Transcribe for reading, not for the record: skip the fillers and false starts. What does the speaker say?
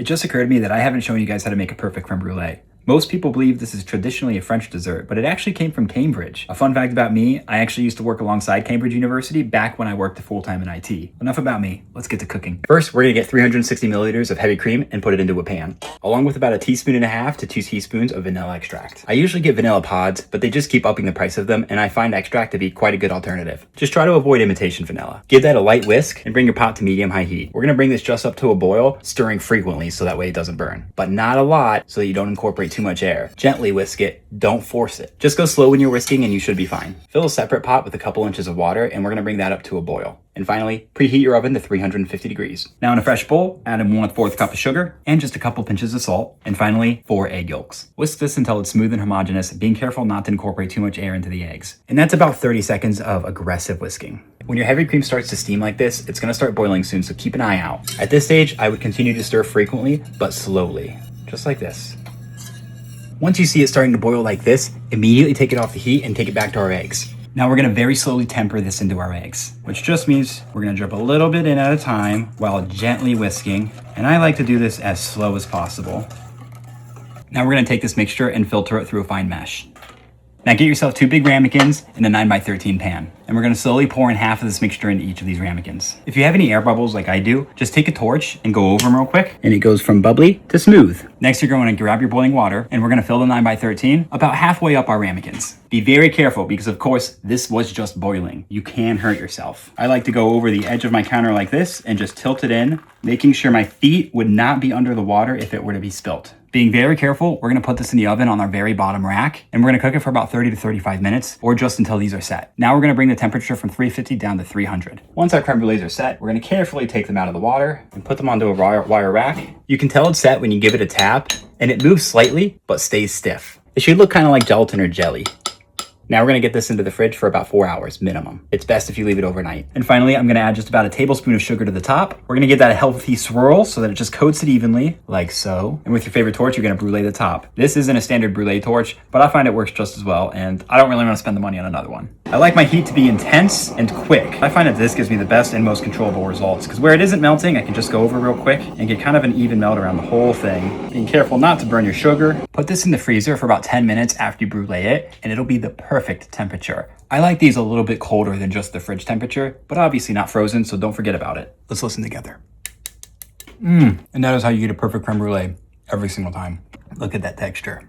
It just occurred to me that I haven't shown you guys how to make a perfect creme brulee. Most people believe this is traditionally a French dessert, but it actually came from Cambridge. A fun fact about me, I actually used to work alongside Cambridge University back when I worked full-time in IT. Enough about me, let's get to cooking. First, we're gonna get 360 milliliters of heavy cream and put it into a pan, along with about 1.5 teaspoons to 2 teaspoons of vanilla extract. I usually get vanilla pods, but they just keep upping the price of them, and I find extract to be quite a good alternative. Just try to avoid imitation vanilla. Give that a light whisk and bring your pot to medium-high heat. We're gonna bring this just up to a boil, stirring frequently so that way it doesn't burn, but not a lot so that you don't incorporate too much air. Gently whisk it, don't force it. Just go slow when you're whisking and you should be fine. Fill a separate pot with a couple inches of water and we're gonna bring that up to a boil. And finally, preheat your oven to 350 degrees. Now in a fresh bowl, add in 1/4 cup of sugar and just a couple pinches of salt. And finally, 4 egg yolks. Whisk this until it's smooth and homogeneous, being careful not to incorporate too much air into the eggs. And that's about 30 seconds of aggressive whisking. When your heavy cream starts to steam like this, it's gonna start boiling soon, so keep an eye out. At this stage, I would continue to stir frequently, but slowly, just like this. Once you see it starting to boil like this, immediately take it off the heat and take it back to our eggs. Now we're gonna very slowly temper this into our eggs, which just means we're gonna drip a little bit in at a time while gently whisking. And I like to do this as slow as possible. Now we're gonna take this mixture and filter it through a fine mesh. Now get yourself 2 big ramekins in a 9x13 pan. And we're gonna slowly pour in half of this mixture into each of these ramekins. If you have any air bubbles like I do, just take a torch and go over them real quick. And it goes from bubbly to smooth. Next, you're going to grab your boiling water and we're gonna fill the 9x13 about halfway up our ramekins. Be very careful because of course, this was just boiling. You can hurt yourself. I like to go over the edge of my counter like this and just tilt it in, making sure my feet would not be under the water if it were to be spilt. Being very careful, we're gonna put this in the oven on our very bottom rack and we're gonna cook it for about 30 to 35 minutes or just until these are set. Now we're gonna bring the temperature from 350 down to 300. Once our creme brulees are set, we're gonna carefully take them out of the water and put them onto a wire rack. You can tell it's set when you give it a tap and it moves slightly but stays stiff. It should look kind of like gelatin or jelly. Now we're gonna get this into the fridge for about 4 hours minimum. It's best if you leave it overnight. And finally, I'm gonna add just about 1 tablespoon of sugar to the top. We're gonna give that a healthy swirl so that it just coats it evenly, like so. And with your favorite torch, you're gonna brulee the top. This isn't a standard brulee torch, but I find it works just as well, and I don't really wanna spend the money on another one. I like my heat to be intense and quick. I find that this gives me the best and most controllable results, because where it isn't melting, I can just go over real quick and get kind of an even melt around the whole thing. Being careful not to burn your sugar. Put this in the freezer for about 10 minutes after you brulee it, and it'll be the perfect temperature. I like these a little bit colder than just the fridge temperature, but obviously not frozen, so don't forget about it. Let's listen together. And that is how you get a perfect creme brulee every single time. Look at that texture.